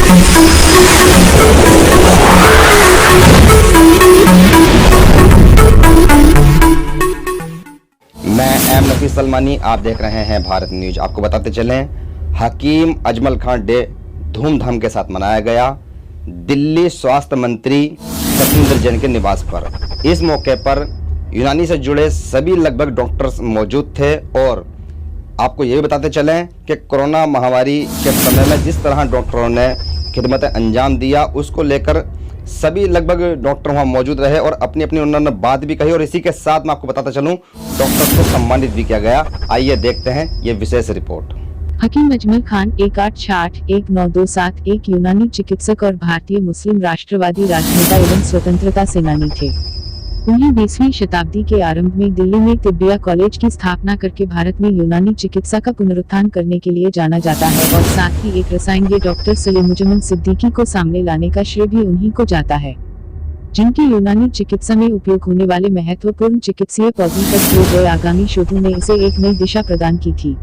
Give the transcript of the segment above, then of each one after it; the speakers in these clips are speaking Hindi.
मैं एम नफीस सलमानी, आप देख रहे हैं भारत न्यूज। आपको बताते चलें, हकीम अजमल खान डे धूमधाम के साथ मनाया गया दिल्ली स्वास्थ्य मंत्री सत्येंद्र जैन के निवास पर। इस मौके पर यूनानी से जुड़े सभी लगभग डॉक्टर्स मौजूद थे और आपको ये भी बताते चलें कि कोरोना महामारी के समय में जिस तरह डॉक्टरों ने खिदमत अंजाम दिया, उसको लेकर सभी लगभग डॉक्टर वहां मौजूद रहे और अपनी अपनी उन्होंने बात भी कही। और इसी के साथ मैं आपको बताता चलूं, डॉक्टर्स को सम्मानित भी किया गया। आइए देखते हैं ये विशेष रिपोर्ट। हकीम अजमल खान 1860-1927 एक यूनानी चिकित्सक और भारतीय मुस्लिम राष्ट्रवादी राजनेता एवं स्वतंत्रता सेनानी थे। उन्हें 20वीं शताब्दी के आरंभ में दिल्ली में तिब्बिया कॉलेज की स्थापना करके भारत में यूनानी चिकित्सा का पुनरुत्थान करने के लिए जाना जाता है और साथ ही एक रसायनज्ञ डॉक्टर सलीमुज्जमान सिद्दीकी को सामने लाने का श्रेय भी उन्हीं को जाता है, जिनके यूनानी चिकित्सा में उपयोग होने वाले महत्वपूर्ण चिकित्सीय पौधों पर किए गए आगामी शोधों ने इसे एक नई दिशा प्रदान की थी।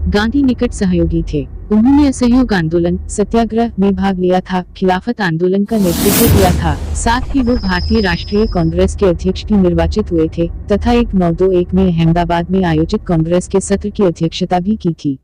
गांधी निकट सहयोगी थे। उन्होंने असहयोग आंदोलन, सत्याग्रह में भाग लिया था, खिलाफत आंदोलन का नेतृत्व किया था। साथ ही वो भारतीय राष्ट्रीय कांग्रेस के अध्यक्ष भी निर्वाचित हुए थे तथा 1921 में अहमदाबाद में आयोजित कांग्रेस के सत्र की अध्यक्षता भी की थी।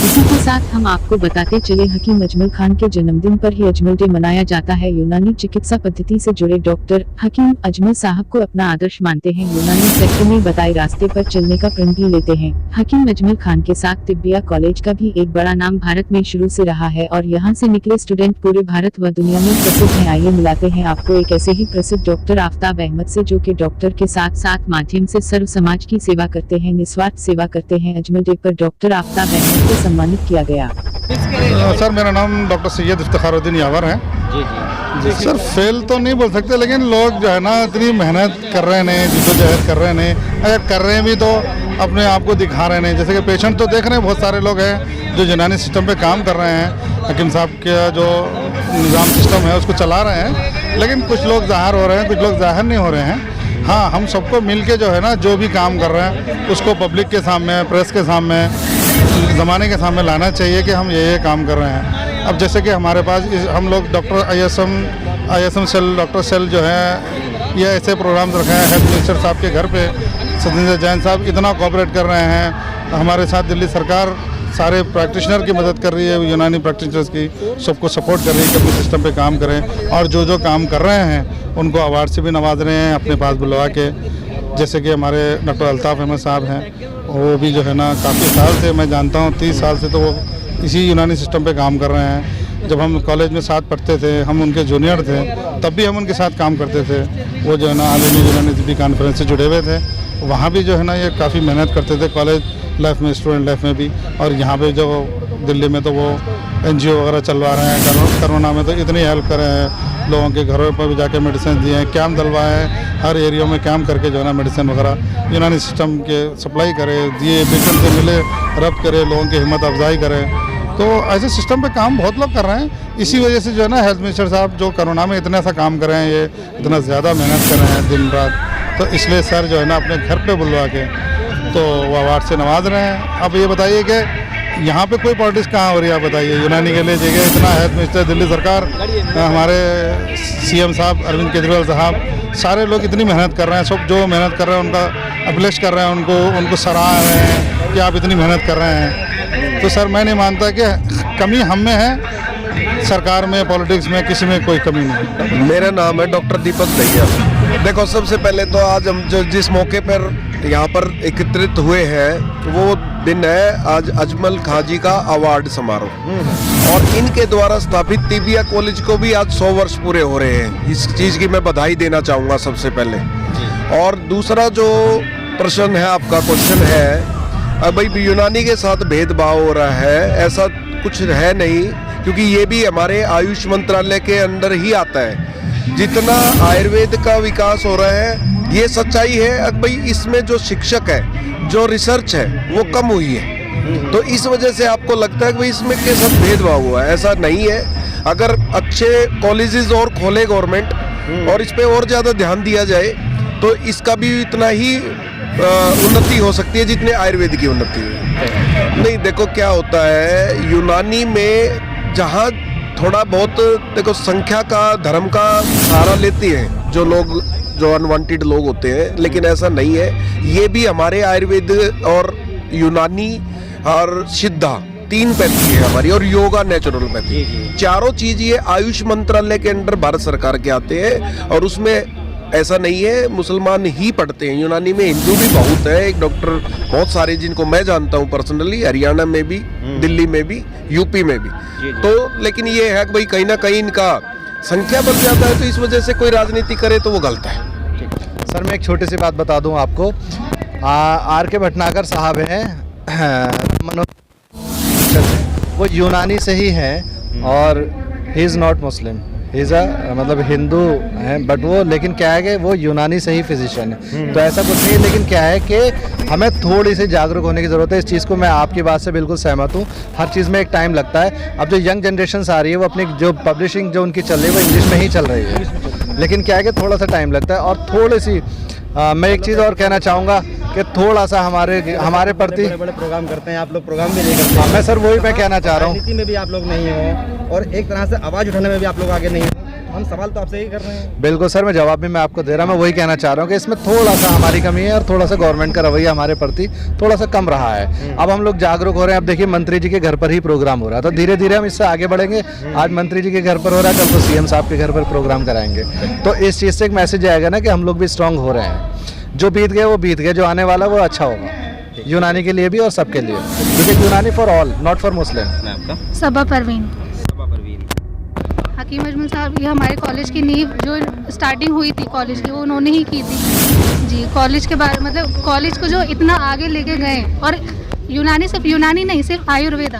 इसी के साथ हम आपको बताते चले, हकीम अजमल खान के जन्मदिन पर ही अजमल डे मनाया जाता है। यूनानी चिकित्सा पद्धति से जुड़े डॉक्टर हकीम अजमल साहब को अपना आदर्श मानते हैं। यूनानी सेक्टर में बताए रास्ते पर चलने का प्रण भी लेते हैं। हकीम अजमल खान के साथ तिब्बिया कॉलेज का भी एक बड़ा नाम भारत में शुरू से रहा है और यहाँ से निकले स्टूडेंट पूरे भारत व दुनिया में प्रसिद्ध हैं। आइए मिलाते हैं आपको एक ऐसे ही प्रसिद्ध डॉक्टर आफ्ताब अहमद से, जो कि डॉक्टर के साथ साथ माध्यम से सर्व समाज की सेवा करते हैं, निस्वार्थ सेवा करते हैं। अजमल डे पर डॉक्टर आफ्ताब अहमद को सम्मानित किया गया। सर, मेरा नाम डॉक्टर सैयद इफ्तिखारुद्दीन यावर है। जी सर, फेल तो नहीं बोल सकते, लेकिन लोग जो है ना इतनी मेहनत कर रहे हैं, जिद्दोजहद कर रहे हैं, अगर कर रहे हैं भी तो अपने आप को दिखा रहे हैं। जैसे कि पेशेंट तो देख रहे हैं, बहुत सारे लोग हैं जो यूनानी सिस्टम पे काम कर रहे हैं। हकीम साहब का जो निज़ाम सिस्टम है उसको चला रहे हैं, लेकिन कुछ लोग ज़ाहिर हो रहे हैं, कुछ लोग ज़ाहिर नहीं हो रहे हैं। हाँ, हम सबको मिल के जो है ना, जो भी काम कर रहे हैं उसको पब्लिक के सामने, प्रेस के सामने, ज़माने के सामने लाना चाहिए कि हम ये काम कर रहे हैं। अब जैसे कि हमारे पास हम लोग doctor ISM cell, doctor cell जो है, ये ऐसे प्रोग्राम्स रखे हैं। हेल्थ मिनिस्टर साहब के घर पे सत्येंद्र जैन साहब इतना कोऑपरेट कर रहे हैं। हमारे साथ दिल्ली सरकार सारे प्रैक्टिशनर की मदद कर रही है, यूनानी प्रैक्टिशनर्स की सबको सपोर्ट कर रही है कि अपने सिस्टम पे काम करें। और जो जो काम कर रहे हैं उनको अवार्ड से भी नवाज रहे हैं अपने पास बुलवा के। जैसे कि हमारे डॉक्टर अल्ताफ़ अहमद साहब हैं, वो भी जो है ना काफ़ी साल से, मैं जानता हूँ 30 साल से तो वो इसी यूनानी सिस्टम पे काम कर रहे हैं। जब हम कॉलेज में साथ पढ़ते थे, हम उनके जूनियर थे, तब भी हम उनके साथ काम करते थे। वो जो है ना आलमी यूनानी तिब्बी कॉन्फ्रेंस से जुड़े हुए थे, वहाँ भी जो है ना ये काफ़ी मेहनत करते थे, कॉलेज लाइफ में, स्टूडेंट लाइफ में भी। और यहाँ पे जो दिल्ली में तो वो NGO वगैरह चलवा रहे हैं। कोरोना में तो इतनी हेल्प कर रहे हैं, लोगों के घरों पर भी जाके मेडिसिन दिए हैं, कैंप डलवाए हैं, हर एरिया में कैंप करके जो है ना मेडिसिन वगैरह यूनानी सिस्टम के सप्लाई करे, दिए, पेशेंट से मिले, रब्त करे, लोगों की हिम्मत अफजाई करें। तो ऐसे सिस्टम पे काम बहुत लोग कर रहे हैं। इसी वजह से जो है ना हेल्थ मिनिस्टर साहब जो कोरोना में इतना सा काम कर रहे हैं, ये इतना ज़्यादा मेहनत कर रहे हैं दिन रात, तो इसलिए सर जो है ना अपने घर पे बुलवा के तो वो अवार्ड से नवाज रहे हैं। अब ये बताइए कि यहाँ पे कोई पॉलिटिक्स कहाँ हो रही है, आप बताइए। यूनानी के लिए जगह इतना हेल्थ मिनिस्टर, दिल्ली सरकार, हमारे CM साहब अरविंद केजरीवाल साहब, सारे लोग इतनी मेहनत कर रहे हैं। सब जो मेहनत कर रहे हैं उनका अप्रिशिएट कर रहे हैं, उनको सराह रहे हैं कि आप इतनी मेहनत कर रहे हैं। तो सर, मैं नहीं मानता कि कमी हम में है, सरकार में, पॉलिटिक्स में, किसी में कोई कमी नहीं। मेरा नाम है डॉक्टर दीपक दहिया। देखो, सबसे पहले तो आज हम जो जिस मौके पर यहाँ पर एकत्रित हुए हैं वो दिन है आज अजमल खान जी का अवार्ड समारोह, और इनके द्वारा स्थापित तिब्बिया कॉलेज को भी आज 100 वर्ष पूरे हो रहे हैं। इस चीज़ की मैं बधाई देना चाहूँगा सबसे पहले। और दूसरा जो प्रश्न है, आपका क्वेश्चन है, भाई यूनानी के साथ भेदभाव हो रहा है, ऐसा कुछ है नहीं, क्योंकि ये भी हमारे आयुष मंत्रालय के अंदर ही आता है। जितना आयुर्वेद का विकास हो रहा है, ये सच्चाई है। अब भाई इसमें जो शिक्षक है, जो रिसर्च है, वो कम हुई है, तो इस वजह से आपको लगता है कि भाई इसमें के साथ भेदभाव हुआ है। ऐसा नहीं है। अगर अच्छे कॉलेजेस और खोले गवर्नमेंट और इस पे और ज़्यादा ध्यान दिया जाए तो इसका भी इतना ही उन्नति हो सकती है जितने आयुर्वेद की उन्नति है। नहीं, देखो क्या होता है, यूनानी में जहाँ थोड़ा बहुत देखो संख्या का धर्म का सहारा लेती है जो लोग, जो अनवांटेड लोग होते हैं, लेकिन ऐसा नहीं है। ये भी हमारे आयुर्वेद और यूनानी और सिद्धा 3 पैथी है हमारी, और योगा नेचुरोपैथी, चारों चीज ये आयुष मंत्रालय के अंडर भारत सरकार के आते हैं। और उसमें ऐसा नहीं है मुसलमान ही पढ़ते हैं, यूनानी में हिंदू भी बहुत है। एक डॉक्टर बहुत सारे जिनको मैं जानता हूँ पर्सनली, हरियाणा में भी, दिल्ली में भी, यूपी में भी। तो लेकिन ये है कि भाई कहीं ना कहीं इनका संख्या बढ़ जाता है, तो इस वजह से कोई राजनीति करे तो वो गलत है। सर मैं एक छोटी सी बात बता दूं आपको, R.K. भटनागर साहब हैं, वो यूनानी से ही हैं और he is not Muslim, he is मतलब हिंदू हैं, बट वो लेकिन क्या है कि वो यूनानी से ही फिजिशियन है। तो ऐसा कुछ नहीं है, लेकिन क्या है कि हमें थोड़ी सी जागरूक होने की ज़रूरत है। इस चीज़ को मैं आपकी बात से बिल्कुल सहमत हूँ। हर चीज़ में एक टाइम लगता है। अब जो यंग जनरेशन आ रही है वो अपनी जो पब्लिशिंग जो उनकी चल रही है वो इंग्लिश में ही चल रही है, लेकिन क्या है कि थोड़ा सा टाइम लगता है। और थोड़ी सी मैं एक चीज़ और कहना चाहूँगा कि थोड़ा सा हमारे प्रति बड़े प्रोग्राम करते हैं आप लोग, प्रोग्राम भी नहीं करते। मैं सर वही मैं कहना चाह रहा हूँ, राजनीति में भी आप लोग नहीं हो और एक तरह से आवाज़ उठाने में भी आप लोग आगे नहीं हो। हम सवाल तो आपसे ही कर रहे हैं। बिल्कुल सर, मैं जवाब भी मैं आपको दे रहा हूँ। मैं वही कहना चाह रहा हूँ कि इसमें थोड़ा सा हमारी कमी है और थोड़ा सा गवर्नमेंट का रवैया हमारे प्रति थोड़ा सा कम रहा है। अब हम लोग जागरूक हो रहे हैं। अब देखिए मंत्री जी के घर पर ही प्रोग्राम हो रहा है, तो धीरे धीरे हम इससे आगे बढ़ेंगे। आज मंत्री जी के घर पर हो रहा है, कल तो CM साहब के घर पर प्रोग्राम कराएंगे। तो इस चीज़ से एक मैसेज आएगा ना कि हम लोग भी स्ट्रांग हो रहे हैं। जो बीत गए वो बीत गए, जो आने वाला वो अच्छा होगा, यूनानी के लिए भी और सबके लिए, क्योंकि यूनानी for all, not for Muslim. सबा परवीन। हकीम अजमल साहब ये हमारे कॉलेज की नींव जो स्टार्टिंग हुई थी कॉलेज की, वो उन्होंने ही की थी जी। कॉलेज के बारे मतलब कॉलेज को जो इतना आगे लेके गए, और यूनानी सिर्फ यूनानी नहीं, सिर्फ आयुर्वेदा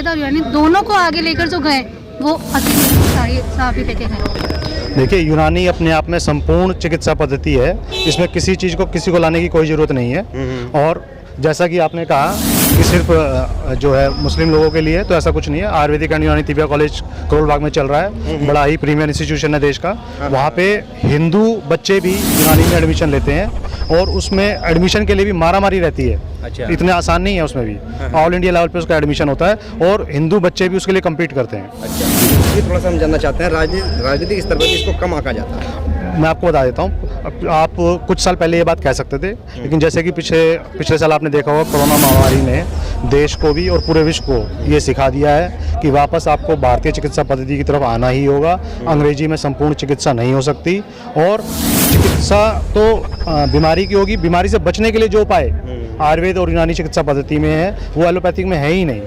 और यूनानी दोनों को आगे लेकर जो गए वो हकीम अजमल साहब ही लेके गए। देखिए यूनानी अपने आप में संपूर्ण चिकित्सा पद्धति है, इसमें किसी चीज़ को किसी को लाने की कोई ज़रूरत नहीं है। और जैसा कि आपने कहा कि सिर्फ जो है मुस्लिम लोगों के लिए, तो ऐसा कुछ नहीं है। आयुर्वेदिक एंड यूनानी तिबिया कॉलेज करोल बाग में चल रहा है, बड़ा ही प्रीमियर इंस्टीट्यूशन है देश का। वहाँ पे हिंदू बच्चे भी यूनानी में एडमिशन लेते हैं, और उसमें एडमिशन के लिए भी मारामारी रहती है। अच्छा। इतने आसान नहीं है उसमें भी, ऑल इंडिया लेवल पे उसका एडमिशन होता है, और हिंदू बच्चे भी उसके लिए कम्पीट करते हैं। अच्छा, ये थोड़ा सा हम जानना चाहते हैं, राजनीतिक स्तर पर इसको कम आंका जाता है। मैं आपको बता देता हूँ, आप कुछ साल पहले ये बात कह सकते थे, लेकिन जैसे कि पिछले साल आपने देखा होगा कोरोना महामारी ने देश को भी और पूरे विश्व को ये सिखा दिया है कि वापस आपको भारतीय चिकित्सा पद्धति की तरफ आना ही होगा। अंग्रेजी में संपूर्ण चिकित्सा नहीं हो सकती, और चिकित्सा तो बीमारी की होगी। बीमारी से बचने के लिए जो उपाय आयुर्वेद और यूनानी चिकित्सा पद्धति में है वो एलोपैथिक में है ही नहीं।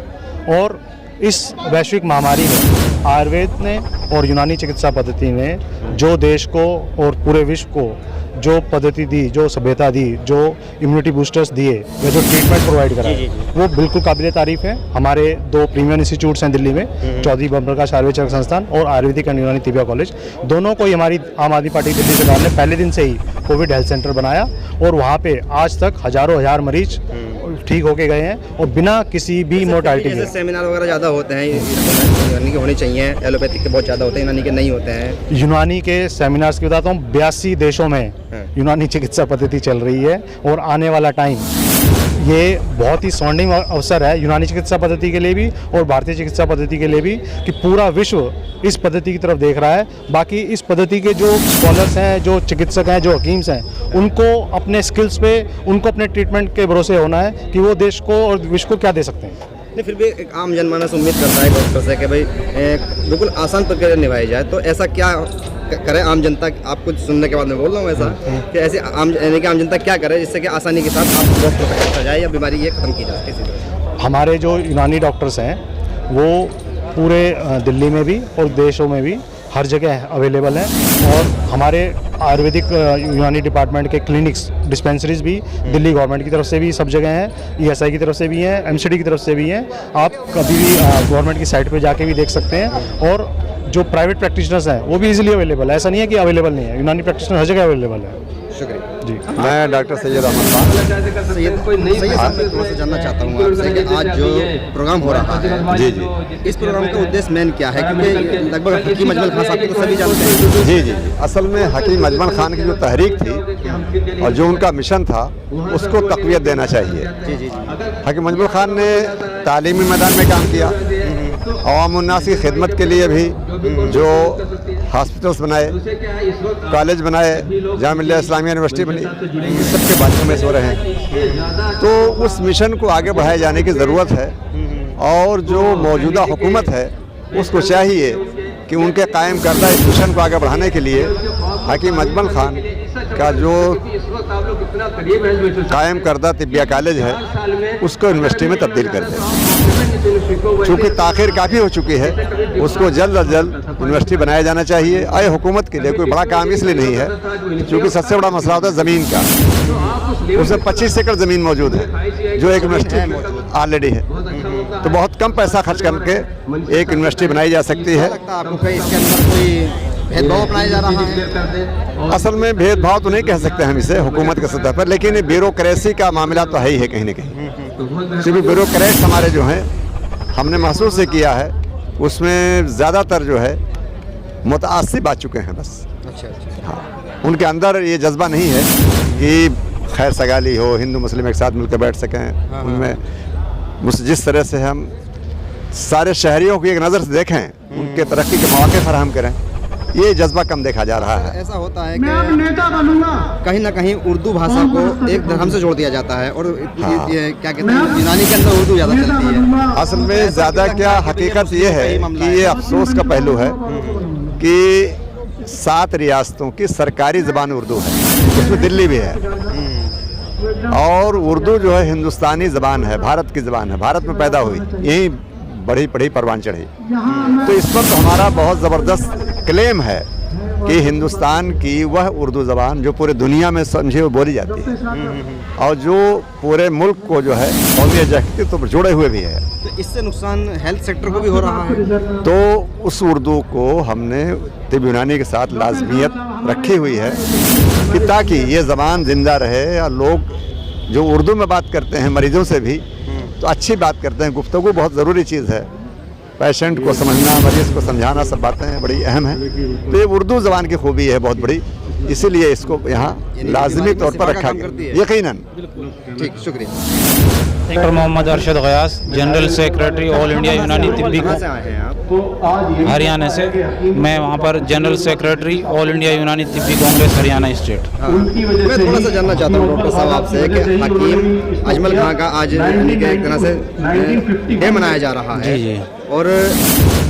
और इस वैश्विक महामारी में आयुर्वेद ने और यूनानी चिकित्सा पद्धति ने जो देश को और पूरे विश्व को जो पद्धति दी, जो सभ्यता दी, जो इम्यूनिटी बूस्टर्स दिए या जो ट्रीटमेंट प्रोवाइड करा, वो बिल्कुल काबिल तारीफ है। हमारे 2 प्रीमियर इंस्टीट्यूट्स हैं दिल्ली में, चौधरी बमप्रकाश आयुर्वेद संस्थान और आयुर्वेदिक एंड यूनानी तिबिया कॉलेज। दोनों को ही हमारी आम आदमी पार्टी दिल्ली सरकार ने पहले दिन से ही कोविड हेल्थ सेंटर बनाया, और वहाँ पे आज तक हजारों हजार मरीज ठीक होके गए हैं, और बिना किसी भी मोर्टालिटी के। सेमिनार वगैरह ज़्यादा होते हैं, यूनानी के होने चाहिए, एलोपैथिक के बहुत ज़्यादा होते हैं, यूनानी के नहीं होते हैं। यूनानी के सेमिनार्स की बताता हूँ, 82 देशों में यूनानी चिकित्सा पद्धति चल रही है, और आने वाला टाइम ये बहुत ही सॉन्डिंग अवसर है यूनानी चिकित्सा पद्धति के लिए भी और भारतीय चिकित्सा पद्धति के लिए भी, कि पूरा विश्व इस पद्धति की तरफ देख रहा है। बाकी इस पद्धति के जो स्कॉलर्स हैं, जो चिकित्सक हैं, जो हकीम्स हैं, उनको अपने स्किल्स पे, उनको अपने ट्रीटमेंट के भरोसे होना है कि वो देश को और विश्व को क्या दे सकते हैं। नहीं, फिर भी एक आम जनमानस उम्मीद करता है डॉक्टर से कि भाई बिल्कुल आसान प्रक्रिया निभाई जाए, तो ऐसा क्या करे आम जनता? आप कुछ सुनने के बाद मैं बोल रहा हूँ ऐसा कि ऐसे आम जनता क्या करे जिससे कि आसानी के साथ आप डॉक्टर तक पहुँचा जाए या बीमारी ये खत्म की जाए किसी तरह? हमारे जो यूनानी डॉक्टर्स हैं वो पूरे दिल्ली में भी और देशों में भी हर जगह अवेलेबल हैं, और हमारे आयुर्वेदिक यूनानी डिपार्टमेंट के क्लिनिक्स, डिस्पेंसरीज भी दिल्ली गवर्नमेंट की तरफ से भी सब जगह हैं, ESI की तरफ से भी हैं, MCD की तरफ से भी हैं। आप कभी भी गवर्नमेंट की साइट पे जाके भी देख सकते हैं, और जो प्राइवेट प्रैक्टिशनर्स हैं वो भी इजीली अवेलेबल है। ऐसा नहीं है कि अवेलेबल नहीं है, यूनानी प्रैक्टिशनर हर जगह अवेलेबल है। शुक्रिया जी। मैं डॉक्टर सैयद अहमद खान। सैयद साहब, मैं थोड़ा सा जानना चाहता हूँ आपसे कि आज जो प्रोग्राम हो रहा है, जी जी, इस प्रोग्राम का उद्देश्य मेन क्या है? क्योंकि लगभग हकीम अजमल खान साहब को तो सभी जानते हैं। जी जी, असल में हकीम अजमल खान की जो तहरीक थी और जो उनका मिशन था उसको तक़वियत देना चाहिए। जी जी जी। हकीम अजमल खान ने तालीमी मैदान में काम किया, अवाम उन्नास की खिदमत के लिए भी जो हॉस्पिटल्स बनाए, कॉलेज बनाए, जामिया मिल्लिया इस्लामिया यूनिवर्सिटी बनी, इस सब के बारे में सो रहे हैं। तो उस मिशन को आगे बढ़ाए जाने की ज़रूरत है और जो मौजूदा हुकूमत है उसको चाहिए कि उनके कायम करदा इस मिशन को आगे बढ़ाने के लिए हकीम अजमल खान का जो कायम करदा तिब्बिया कॉलेज है उसको यूनिवर्सिटी में तब्दील कर दें। चूँकि ताख़ीर काफ़ी हो चुकी है, उसको जल्द अज जल्द यूनिवर्सिटी बनाया जाना चाहिए। आए हुकूमत के लिए कोई बड़ा काम इसलिए नहीं है क्योंकि सबसे बड़ा मसला होता है ज़मीन का। उसमें 25 एकड़ ज़मीन मौजूद है जो एक यूनिवर्सिटी ऑलरेडी है, तो बहुत कम पैसा खर्च करके एक यूनिवर्सिटी बनाई जा सकती है। आपको इसके अंदर कोई भेदभाव अपनाया जा रहा है? असल में भेदभाव तो नहीं कह सकते हम इसे हुकूमत के सतह पर, लेकिन ब्यूरोक्रेसी का मामला तो है ही है कहीं ना कहीं। क्योंकि ब्यूरोक्रेट्स हमारे जो हैं हमने महसूस किया है उसमें ज़्यादातर जो है मुतआस्सिब आ चुके हैं बस। अच्छा। हाँ, उनके अंदर ये जज्बा नहीं है कि खैर सगाली हो, हिंदू मुस्लिम एक साथ मिलकर बैठ सकें। उनमें जिस तरह से हम सारे शहरियों की एक नज़र से देखें, उनके तरक्की के मौके फराहम करें, ये जज्बा कम देखा जा रहा है। ऐसा होता है कि कहीं ना कहीं उर्दू भाषा को एक धर्म से जोड़ दिया जाता है और ये क्या कहते हैं यूनानी के अंदर उर्दू ज़्यादा चलती है। असल में ज़्यादा क्या हकीकत ये है कि ये अफसोस का पहलू है कि 7 रियासतों की सरकारी ज़बान उर्दू है, उसमें दिल्ली भी है। और उर्दू जो है हिंदुस्तानी ज़बान है, भारत की ज़बान है, भारत में पैदा हुई, यही बढ़ी पढ़ी परवान चढ़ी। तो इस पर तो हमारा बहुत ज़बरदस्त क्लेम है कि हिंदुस्तान की वह उर्दू ज़बान जो पूरे दुनिया में समझे वो बोली जाती है और जो पूरे मुल्क को जो है कौमी यकजहती तो जुड़े हुए भी है। तो इससे नुकसान हेल्थ सेक्टर को भी हो रहा है। तो उस उर्दू को हमने तिब यूनानी के साथ लाजमियत रखी हुई है कि ताकि ये ज़बान ज़िंदा रहे और लोग जो उर्दू में बात करते हैं मरीज़ों से भी तो अच्छी बात करते हैं। गुफ्तगू बहुत ज़रूरी चीज़ है, पेशेंट को समझना, मरीज़ को समझाना, सब बातें बड़ी अहम हैं। तो ये उर्दू ज़बान की खूबी है बहुत बड़ी, इसीलिए इसको यहाँ लाजमी तौर पर रखा गया। यकीनन। ठीक, शुक्रिया। Doctor Mohammad Arshad Gayas, general secretary all India Unani Tibbi कहाँ से आए हैं आप? हरियाणा से। मैं वहाँ पर general secretary all India Unani तिब्बी Congress Haryana state. मैं थोड़ा सा जानना चाहता हूँ डॉक्टर साहब आपसे कि हकीम अजमल खान का आज एक तरह से डे मनाया जा रहा है। जी। और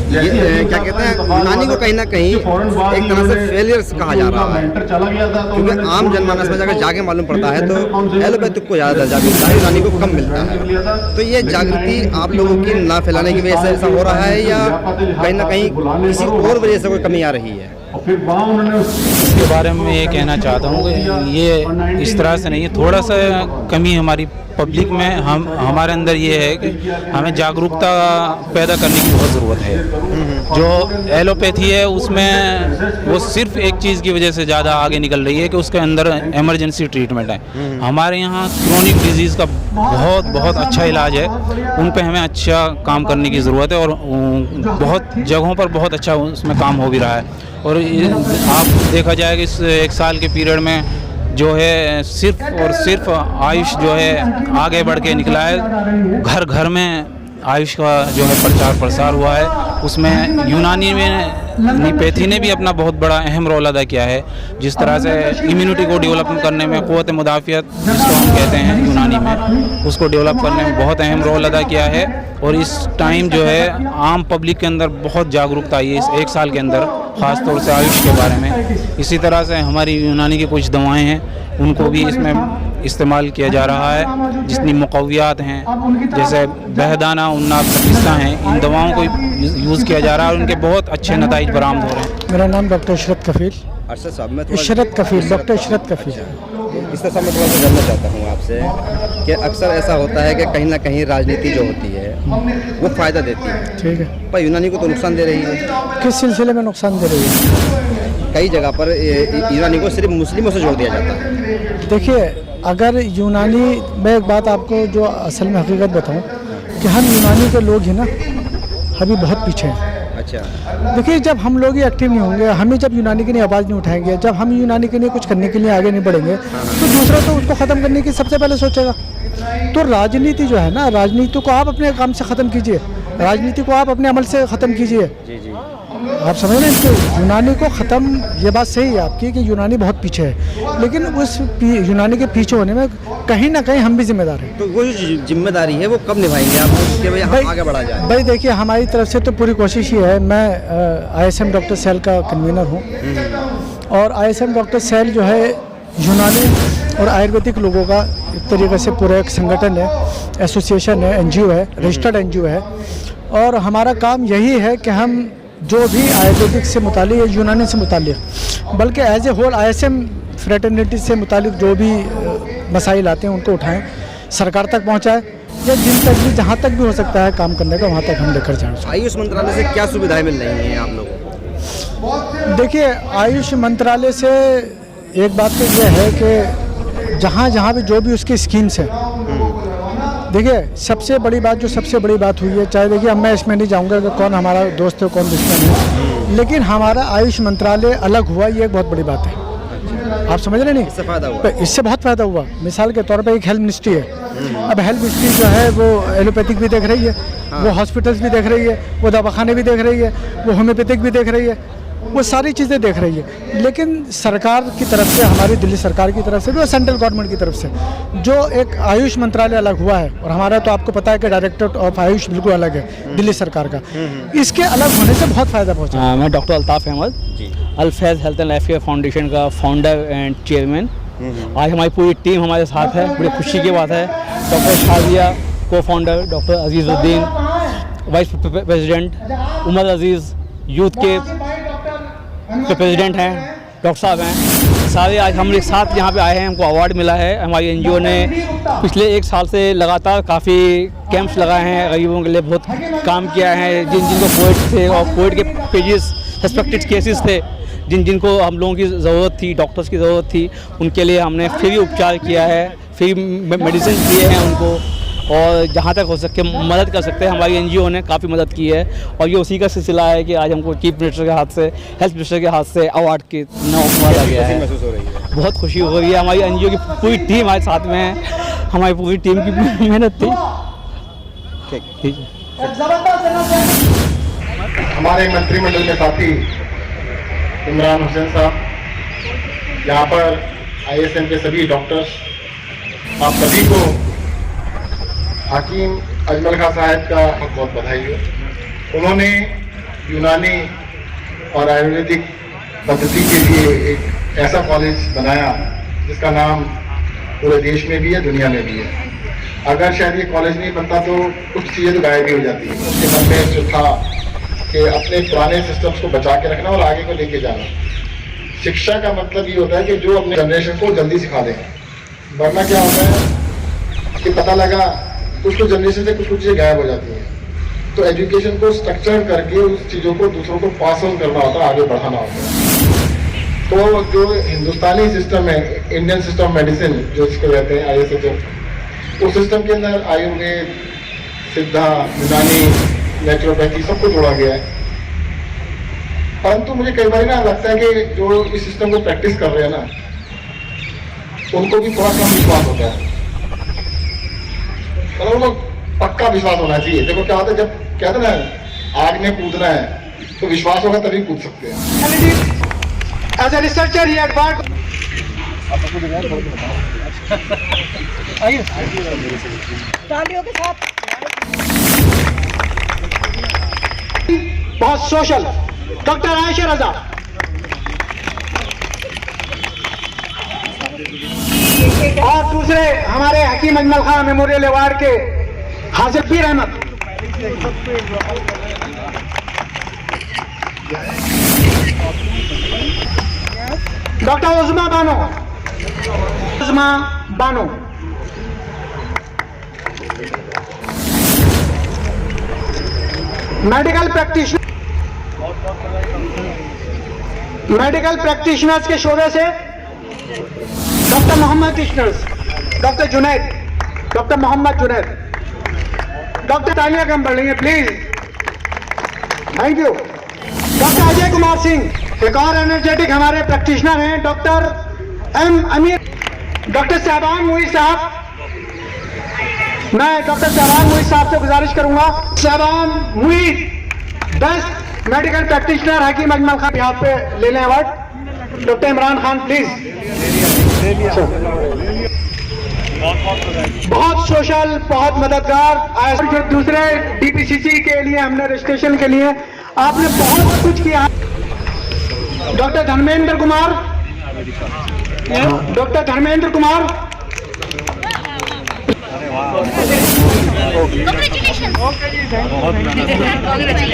ये क्या कहते हैं यूनानी को कहीं ना कहीं एक तरह से फेलियर्स कहा जा रहा है, क्योंकि आम जनमानस में अगर जाके मालूम पड़ता है तो एलोपैथिक को ज़्यादा दर्जा मिलता है, यूनानी को कम मिलता है। तो ये जागृति आप लोगों की ना फैलाने की वजह से ऐसा हो रहा है या कहीं ना कहीं किसी और वजह से कोई कमी आ रही है? इसके बारे में ये कहना चाहता हूँ कि ये इस तरह से नहीं है, थोड़ा सा कमी हमारी पब्लिक में हमारे अंदर ये है कि हमें जागरूकता पैदा करने की बहुत ज़रूरत है। जो एलोपैथी है उसमें वो सिर्फ एक चीज़ की वजह से ज़्यादा आगे निकल रही है कि उसके अंदर इमरजेंसी ट्रीटमेंट है। हमारे यहाँ क्रोनिक डिजीज़ का बहुत अच्छा इलाज है, उन पे हमें अच्छा काम करने की ज़रूरत है और बहुत जगहों पर बहुत अच्छा उसमें काम हो भी रहा है। और आप देखा जाए कि इस 1 साल के पीरियड में जो है सिर्फ और सिर्फ आयुष जो है आगे बढ़ के निकला है। घर घर में आयुष का जो है प्रचार प्रसार हुआ है, उसमें यूनानी में न्यूरोपैथी ने भी अपना बहुत बड़ा अहम रोल अदा किया है। जिस तरह से इम्यूनिटी को डेवलप करने में, क़ुव्वत मुदाफ़ियत जिसको हम कहते हैं यूनानी में, उसको डेवलप करने में बहुत अहम रोल अदा किया है। और इस टाइम जो है आम पब्लिक के अंदर बहुत जागरूकता आई है इस 1 साल के अंदर, ख़ास तौर से आयुष के बारे में। इसी तरह से हमारी यूनानी की कुछ दवाएँ हैं उनको भी इसमें इस्तेमाल किया जा रहा है। जितनी मुक़व्वियात हैं जैसे बहदाना, उन्नाब, सकिस्ता हैं, इन दवाओं को यूज़ किया जा रहा है और उनके बहुत अच्छे नताइज बरामद हो रहे हैं। मेरा नाम डॉक्टर इशरत कफ़ील। अरशद साहब, मैं इशरत कफ़ील, डॉक्टर इशरत कफ़ील। इस तरह मैं थोड़ा सा जानना चाहता हूँ आपसे कि अक्सर ऐसा होता है कि कहीं ना कहीं राजनीति जो होती है वो फ़ायदा देती है, ठीक है, पर यूनानी को तो नुकसान दे रही है। किस सिलसिले में नुकसान दे रही है? कई जगह पर यूनानी को सिर्फ मुस्लिमों से जोड़ दिया जाता है। देखिए, अगर यूनानी, मैं एक बात आपको जो असल में हकीकत बताऊं कि हम यूनानी के लोग हैं ना, अभी बहुत पीछे हैं। अच्छा, देखिए, जब हम लोग ही एक्टिव नहीं होंगे, हमें जब यूनानी के लिए आवाज़ नहीं उठाएंगे, जब हम यूनानी के लिए कुछ करने के लिए आगे नहीं बढ़ेंगे, तो दूसरा तो उसको ख़त्म करने की सबसे पहले सोचेगा। तो राजनीति जो है ना, राजनीति को आप अपने काम से ख़त्म कीजिए, राजनीति को आप अपने अमल से ख़त्म कीजिए। जी जी। आप समझ रहे हैं इसको, यूनानी को ख़त्म, ये बात सही है आपकी कि यूनानी बहुत पीछे है, लेकिन उस यूनानी के पीछे होने में कहीं ना कहीं हम भी जिम्मेदार हैं। तो वो जो जिम्मेदारी है वो कब निभाएंगे आप कि भाई आगे बढ़ा जाए? भाई देखिए, हमारी तरफ से तो पूरी कोशिश ही है। मैं ISM डॉक्टर सेल का कन्वीनर हूँ, और ISM डॉक्टर सेल जो है यूनानी और आयुर्वेदिक लोगों का एक तरीके से पूरा एक संगठन है, एसोसिएशन है, NGO है, रजिस्टर्ड NGO है। और हमारा काम यही है कि हम जो भी आयुर्वेदिक से मुतालिक या यूनानी से मुतालिक, बल्कि as a whole ISM fraternity से मुतालिक जो भी मसाइल आते हैं उनको उठाएं, सरकार तक पहुंचाएं, या जिन तक भी, जहां तक भी हो सकता है काम करने का, वहां तक हम लेकर जाएं। आयुष मंत्रालय से क्या सुविधाएं मिल रही हैं आप लोगों को? देखिए, आयुष मंत्रालय से एक बात तो यह है कि जहाँ जहाँ भी जो भी उसकी स्कीम्स हैं, देखिए सबसे बड़ी बात हुई है, चाहे देखिए अब मैं इसमें नहीं जाऊंगा कि कौन हमारा दोस्त है कौन दुश्मन है, लेकिन हमारा आयुष मंत्रालय अलग हुआ, ये एक बहुत बड़ी बात है। आप समझ रहे नहीं, इससे फायदा हुआ? इससे बहुत फायदा हुआ। मिसाल के तौर पे एक हेल्थ मिनिस्ट्री है। अब हेल्थ मिनिस्ट्री जो है वो एलोपैथिक भी देख रही है, वो हॉस्पिटल्स भी देख रही है, वो दवाखाने भी देख रही है, वो होम्योपैथिक भी देख रही है, वो सारी चीज़ें देख रही है। लेकिन सरकार की तरफ से, हमारी दिल्ली सरकार की तरफ से भी और सेंट्रल गवर्नमेंट की तरफ से जो एक आयुष मंत्रालय अलग हुआ है, और हमारा तो आपको पता है कि डायरेक्टर ऑफ आयुष बिल्कुल अलग है दिल्ली सरकार का, इसके अलग होने से बहुत फ़ायदा पहुँचा। मैं doctor Altaf Ahmad, Al Faiz health and life care foundation का फाउंडर एंड चेयरमैन। आज हमारी पूरी टीम हमारे साथ है, बड़ी खुशी की बात है। डॉक्टर शाजिया को founder, doctor Azizuddin vice president, Umar Aziz youth के प्रेसिडेंट हैं, डॉक्टर साहब हैं, सारे आज हम एक साथ यहाँ पे आए हैं। हमको अवार्ड मिला है। हमारी NGO ने पिछले 1 साल से लगातार काफ़ी कैंप्स लगाए हैं, गरीबों के लिए बहुत काम किया है। जिनको कोविड थे और कोविड के पेजेस सस्पेक्टेड केसेस थे, जिनको हम लोगों की ज़रूरत थी, डॉक्टर्स की ज़रूरत थी, उनके लिए हमने फ्री उपचार किया है, फ्री मेडिसिन दिए हैं उनको, और जहाँ तक हो सके मदद कर सकते हैं हमारी NGO ने काफ़ी मदद की है। और ये उसी का सिलसिला है कि आज हमको चीफ मिनिस्टर के हाथ से, हेल्थ मिनिस्टर के हाथ से अवार्ड की नवाजा गया है। महसूस हो रही है? बहुत खुशी हो रही है। हमारी NGO की पूरी टीम हमारे साथ में है, हमारी पूरी टीम की मेहनत थी। ठीक है। हमारे मंत्रिमंडल के साथी इमरान हुसैन साहब, यहाँ पर ISM के सभी डॉक्टर्स, आप सभी को हकीम अजमल खां साहब का बहुत बहुत बधाई हो। उन्होंने यूनानी और आयुर्वेदिक पद्धति के लिए एक ऐसा कॉलेज बनाया जिसका नाम पूरे देश में भी है, दुनिया में भी है। अगर शायद ये कॉलेज नहीं बनता तो कुछ चीज़ें तो गायब ही हो जाती है। उसके मन में जो था कि अपने पुराने सिस्टम्स को बचा के रखना और आगे को लेके जाना। शिक्षा का मतलब ये होता है कि जो अपने जनरेशन को जल्दी सिखा दें, वरना क्या होता है कि पता लगा कुछ जनरेशन से कुछ चीज़ें गायब हो जाती हैं। तो एजुकेशन को स्ट्रक्चर करके उस चीज़ों को दूसरों को पास ऑन करना होता है, आगे बढ़ाना होता है। तो जो हिंदुस्तानी सिस्टम है, इंडियन सिस्टम ऑफ मेडिसिन जो इसको कहते हैं ISHM, उस सिस्टम के अंदर आयुर्वेद, सिद्धा, यूनानी, नेचुरोपैथी सबको जोड़ा गया है। परंतु मुझे कई बार ना लगता है कि जो इस सिस्टम को प्रैक्टिस कर रहे हैं ना, उनको भी थोड़ा कम विश्वास होता है। मतलब उनको पक्का विश्वास होना चाहिए। देखो क्या होता है, जब कहते हैं ना आग में कूदना है तो विश्वास होगा तभी कूद सकते हैं। एज ए रिसर्चर ही एडवर्ड तालियों के साथ बहुत सोशल डॉक्टर आयशा रजा, और दूसरे हमारे हकीम अजमल खां मेमोरियल अवार्ड के हासिल Pir Ahmad, doctor Usma Bano, medical practitioners के शोबे से डॉक्टर मोहम्मद कृष्णर्स, doctor Junaid, doctor Mohammad Junaid, doctor Talia कम बढ़ लेंगे please, thank you. Doctor Ajay Kumar Singh, एक और एनर्जेटिक हमारे प्रैक्टिशनर हैं, doctor M Amir, doctor Shahban Muiz साहब। मैं डॉक्टर शहबान मुईज साहब से गुजारिश करूंगा साहबान Muid best medical practitioner Hakim Ajmal Khan यहाँ पे ले लें award. Doctor Imran Khan please. बहुत सोशल, बहुत मददगार। और जो दूसरे डीपीसीसी के लिए हमने रजिस्ट्रेशन के लिए आपने बहुत कुछ किया। डॉक्टर धर्मेंद्र कुमार, डॉक्टर धर्मेंद्र कुमार,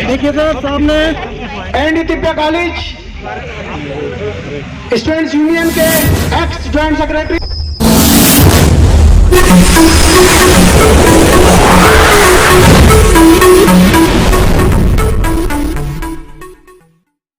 देखिए सर सामने एनडी तिब्बे कॉलेज स्टूडेंट्स यूनियन के एक्स ज्वाइंट सेक्रेटरी।